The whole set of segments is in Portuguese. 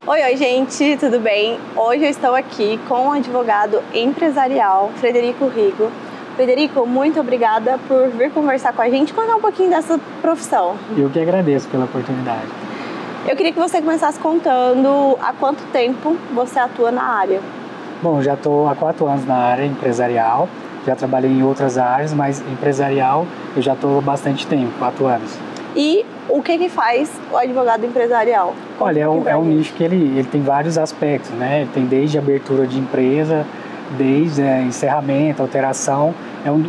Oi, gente, tudo bem? Hoje eu estou aqui com o advogado empresarial Frederico Rigo. Frederico, muito obrigada por vir conversar com a gente, contar um pouquinho dessa profissão. Eu que agradeço pela oportunidade. Eu queria que você começasse contando há quanto tempo você atua na área. Bom, já estou há 4 anos na área empresarial, já trabalhei em outras áreas, mas empresarial eu já estou há bastante tempo, 4 anos. E o que faz o advogado empresarial? Olha, é um nicho que ele tem vários aspectos, né? Ele tem desde abertura de empresa, desde encerramento, alteração,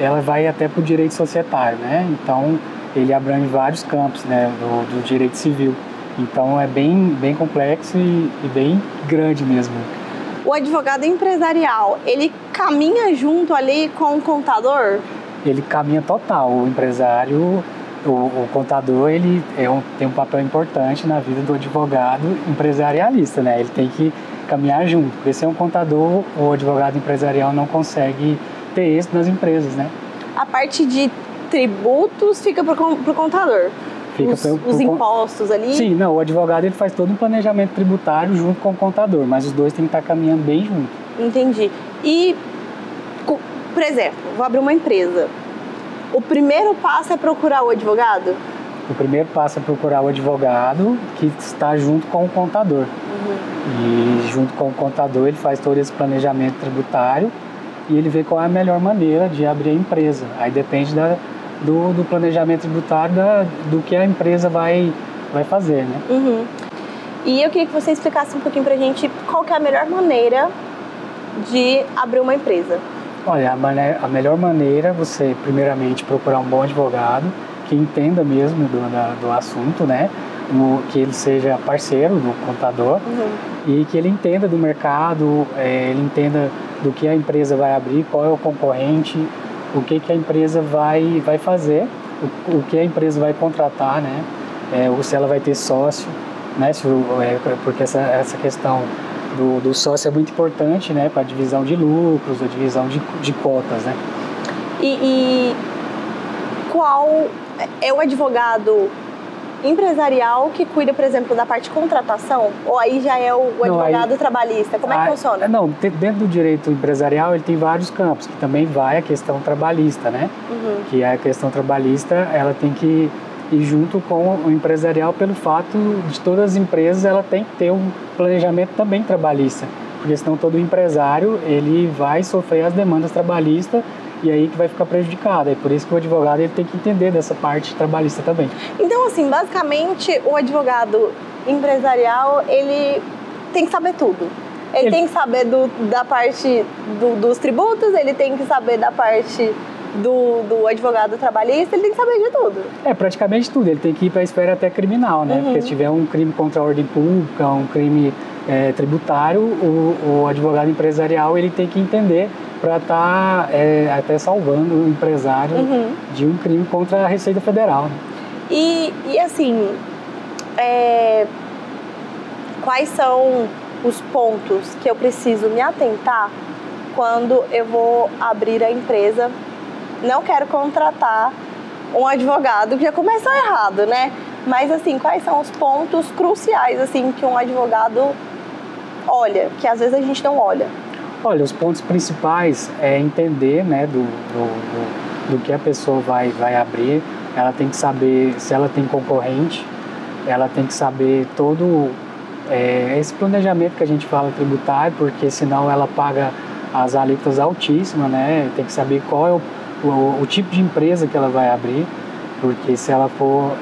ela vai até para o direito societário, né? Então, ele abrange vários campos, né, do direito civil. Então, é bem complexo e bem grande mesmo. O advogado empresarial, ele caminha junto ali com o contador? Ele caminha total. O empresário, o contador, ele tem um papel importante na vida do advogado empresarialista, né? Ele tem que caminhar junto, porque sem um contador, o advogado empresarial não consegue ter êxito nas empresas, né? A parte de tributos fica para o contador? Os impostos ali? Sim, não, o advogado ele faz todo um planejamento tributário junto com o contador, mas os dois têm que estar caminhando bem junto. Entendi. E, por exemplo, vou abrir uma empresa. O primeiro passo é procurar o advogado? O primeiro passo é procurar o advogado que está junto com o contador. E junto com o contador ele faz todo esse planejamento tributário e ele vê qual é a melhor maneira de abrir a empresa. Aí depende do planejamento tributário do que a empresa vai fazer, né? E eu queria que você explicasse um pouquinho pra gente qual que é a melhor maneira de abrir uma empresa. Olha, a melhor maneira é você primeiramente procurar um bom advogado que entenda mesmo do assunto, né? Que ele seja parceiro do contador e que ele entenda do mercado, ele entenda do que a empresa vai abrir, qual é o concorrente, o que a empresa vai fazer, o que a empresa vai contratar, né? Se ela vai ter sócio, né? Porque essa questão do sócio é muito importante, né? Para a divisão de lucros, a divisão de cotas, né? E qual é o advogado empresarial que cuida, por exemplo, da parte de contratação? Ou aí já é o advogado trabalhista? Como é que funciona? Não, dentro do direito empresarial ele tem vários campos, que também vai a questão trabalhista, né? Que a questão trabalhista, ela tem que ir junto com o empresarial pelo fato de todas as empresas, ela tem que ter um planejamento também trabalhista, porque senão todo empresário, ele vai sofrer as demandas trabalhistas e aí que vai ficar prejudicado. É por isso que o advogado ele tem que entender dessa parte trabalhista também. Então, assim, basicamente, o advogado empresarial, ele tem que saber tudo. Ele tem que saber da parte dos tributos, ele tem que saber da parte do advogado trabalhista, ele tem que saber de tudo. Praticamente tudo. Ele tem que ir para a esfera até criminal, né? Porque se tiver um crime contra a ordem pública, um crime tributário, o advogado empresarial ele tem que entender para estar até salvando o empresário de um crime contra a Receita Federal. Né? E assim, quais são os pontos que eu preciso me atentar quando eu vou abrir a empresa? Não quero contratar um advogado, que já começou errado, né? Mas assim, quais são os pontos cruciais assim que um advogado olha, que às vezes a gente não olha? Olha, os pontos principais é entender, né, do que a pessoa vai abrir. Ela tem que saber se ela tem concorrente, ela tem que saber todo esse planejamento que a gente fala tributário, porque senão ela paga as alíquotas altíssimas, né? Tem que saber qual é o tipo de empresa que ela vai abrir, porque se ela for,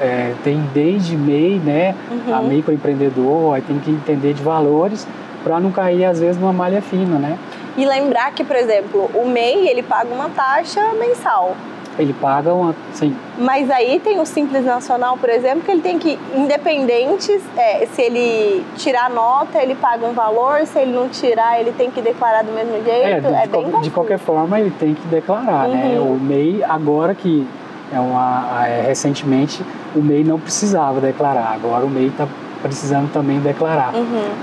tem desde MEI, né, a microempreendedor, aí tem que entender de valores para não cair às vezes numa malha fina, né? E lembrar que, por exemplo, o MEI, ele paga uma taxa mensal. Ele paga sim. Mas aí tem o Simples Nacional, por exemplo, que ele tem que, independente, se ele tirar nota, ele paga um valor, se ele não tirar, ele tem que declarar do mesmo jeito, bem confuso. De qualquer forma, ele tem que declarar, né? O MEI, agora que recentemente, o MEI não precisava declarar, agora o MEI está precisando também declarar.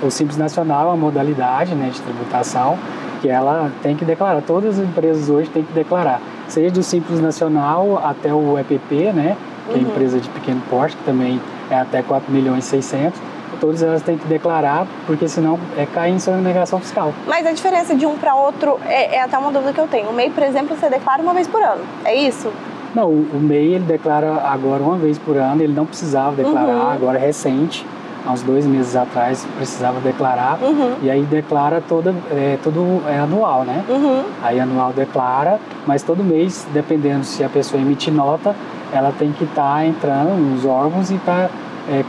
O Simples Nacional é uma modalidade, né, de tributação que ela tem que declarar. Todas as empresas hoje têm que declarar, seja do Simples Nacional até o EPP, né, que é empresa de pequeno porte, que também é até 4.600.000, todas elas têm que declarar, porque senão cai em sonegação fiscal. Mas a diferença de um para outro é até uma dúvida que eu tenho. O MEI, por exemplo, você declara uma vez por ano, é isso? Não, o MEI ele declara agora uma vez por ano, ele não precisava declarar, agora é recente, há uns 2 meses atrás precisava declarar, e aí declara tudo anual, né? Aí anual declara, mas todo mês, dependendo se a pessoa emitir nota, ela tem que estar entrando nos órgãos e estar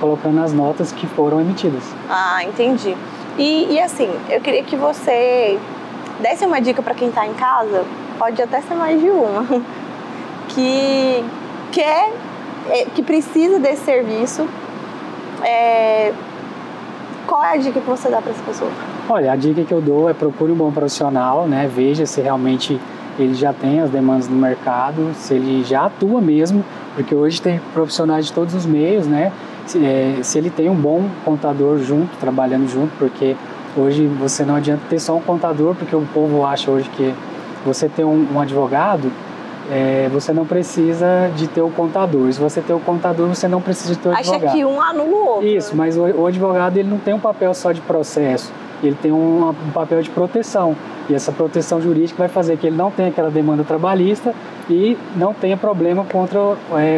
colocando as notas que foram emitidas. Ah, entendi. E assim, eu queria que você desse uma dica para quem está em casa, pode até ser mais de uma, que precisa desse serviço. Qual é a dica que você dá para essa pessoa? Olha, a dica que eu dou é procure um bom profissional, né? Veja se realmente ele já tem as demandas no mercado, se ele já atua mesmo, porque hoje tem profissionais de todos os meios, né? Se ele tem um bom contador junto, trabalhando junto, porque hoje você não adianta ter só um contador, porque o povo acha hoje que você ter um advogado, você não precisa de ter o contador. Se você ter o contador, você não precisa de ter o advogado. Acha que um anula o outro. Isso, mas o advogado ele não tem um papel só de processo, ele tem um papel de proteção. E essa proteção jurídica vai fazer que ele não tenha aquela demanda trabalhista e não tenha problema contra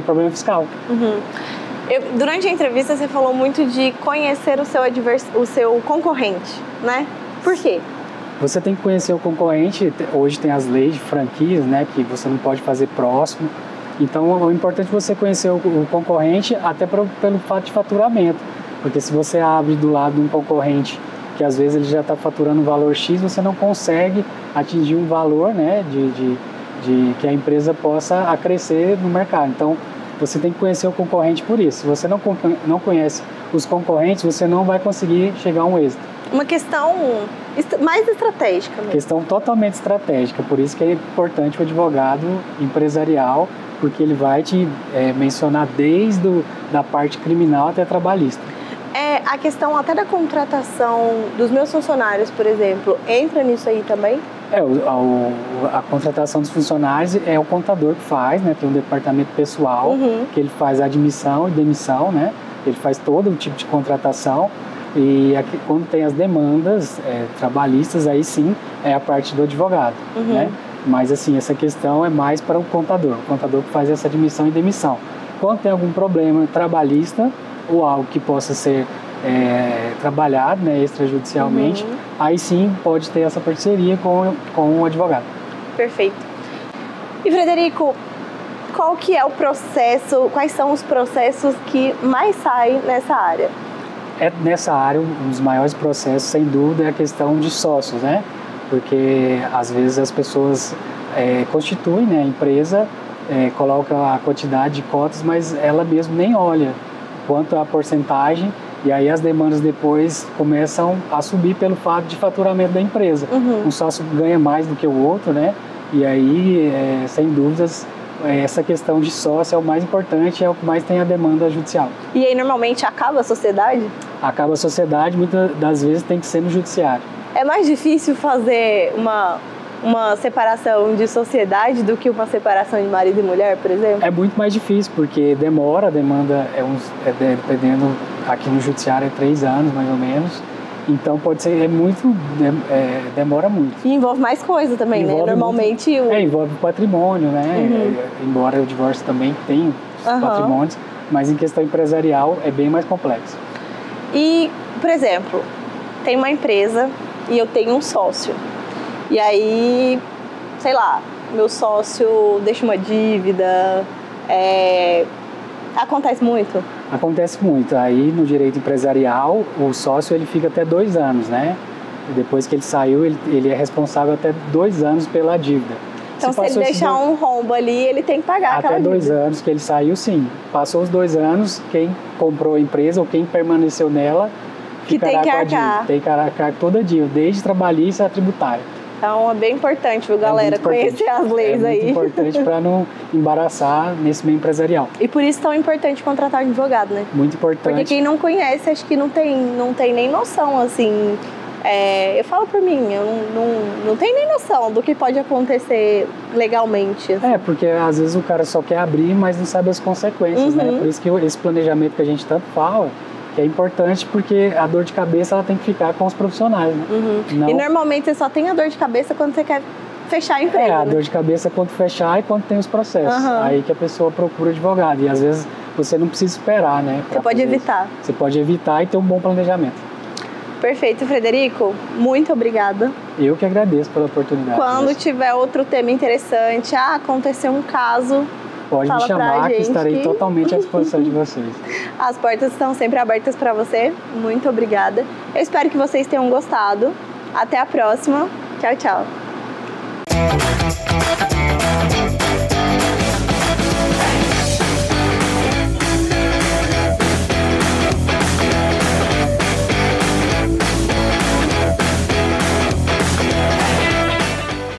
problema fiscal. Durante a entrevista você falou muito de conhecer o seu concorrente, né? Por quê? Você tem que conhecer o concorrente. Hoje tem as leis de franquias, né, que você não pode fazer próximo. Então, o importante é você conhecer o concorrente até pelo fato de faturamento. Porque se você abre do lado de um concorrente que às vezes ele já está faturando um valor X, você não consegue atingir um valor, né, de que a empresa possa crescer no mercado. Então, você tem que conhecer o concorrente por isso. Se você não conhece os concorrentes, você não vai conseguir chegar a um êxito. Uma questão mais estratégica mesmo. Questão totalmente estratégica, por isso que é importante o advogado empresarial, porque ele vai te mencionar desde da parte criminal até trabalhista. A questão até da contratação dos meus funcionários, por exemplo, entra nisso aí também? A contratação dos funcionários é o contador que faz, né? Tem um departamento pessoal que ele faz admissão e demissão, né? Ele faz todo o tipo de contratação. E aqui, quando tem as demandas trabalhistas, aí sim é a parte do advogado, né? Mas assim, essa questão é mais para o contador que faz essa admissão e demissão. Quando tem algum problema trabalhista ou algo que possa ser trabalhado, né, extrajudicialmente, aí sim pode ter essa parceria com o advogado. Perfeito. E Frederico, qual que é o processo, quais são os processos que mais saem nessa área? Nessa área, um dos maiores processos, sem dúvida, é a questão de sócios, né? Porque às vezes as pessoas constituem, né, a empresa, coloca a quantidade de cotas, mas ela mesma nem olha quanto a porcentagem, e aí as demandas depois começam a subir pelo fato de faturamento da empresa. Um sócio ganha mais do que o outro, né? E aí, sem dúvidas, essa questão de sócio é o mais importante, é o que mais tem a demanda judicial. E aí normalmente acaba a sociedade? Acaba a sociedade, muitas das vezes tem que ser no judiciário. É mais difícil fazer uma separação de sociedade do que uma separação de marido e mulher, por exemplo? É muito mais difícil, porque demora, a demanda dependendo, aqui no judiciário 3 anos mais ou menos. Então pode ser, demora muito. E envolve mais coisa também, né? Normalmente envolve patrimônio, né? Embora o divórcio também tenha patrimônios, mas em questão empresarial é bem mais complexo. E, por exemplo, tem uma empresa e eu tenho um sócio. E aí, sei lá, meu sócio deixa uma dívida, acontece muito? Acontece muito. Aí no direito empresarial, o sócio ele fica até 2 anos, né? Depois que ele saiu, ele é responsável até 2 anos pela dívida. Então se ele deixar um rombo ali, ele tem que pagar aquela dívida. Até 2 anos que ele saiu, sim. Passou os 2 anos, quem comprou a empresa ou quem permaneceu nela, que tem que arcar. Tem que arcar toda a dívida, desde trabalhista a tributária. Então é bem importante, viu, galera, conhecer as leis aí. É muito importante para não embaraçar nesse meio empresarial. E por isso é tão importante contratar um advogado, né? Muito importante. Porque quem não conhece, acho que não tem nem noção, assim. Eu falo por mim, eu não tenho nem noção do que pode acontecer legalmente. Assim. Porque às vezes o cara só quer abrir, mas não sabe as consequências, né? Por isso que esse planejamento que a gente tanto fala, que é importante, porque a dor de cabeça ela tem que ficar com os profissionais, né? Não... E normalmente você só tem a dor de cabeça quando você quer fechar a empresa. A dor de cabeça é quando fechar e quando tem os processos. Aí que a pessoa procura advogado. E às vezes você não precisa esperar, né? Você pode evitar. Você pode evitar e ter um bom planejamento. Perfeito, Frederico. Muito obrigada. Eu que agradeço pela oportunidade. Quando tiver outro tema interessante, aconteceu um caso... Pode me chamar que estarei totalmente à disposição de vocês. As portas estão sempre abertas para você. Muito obrigada. Eu espero que vocês tenham gostado. Até a próxima. Tchau, tchau.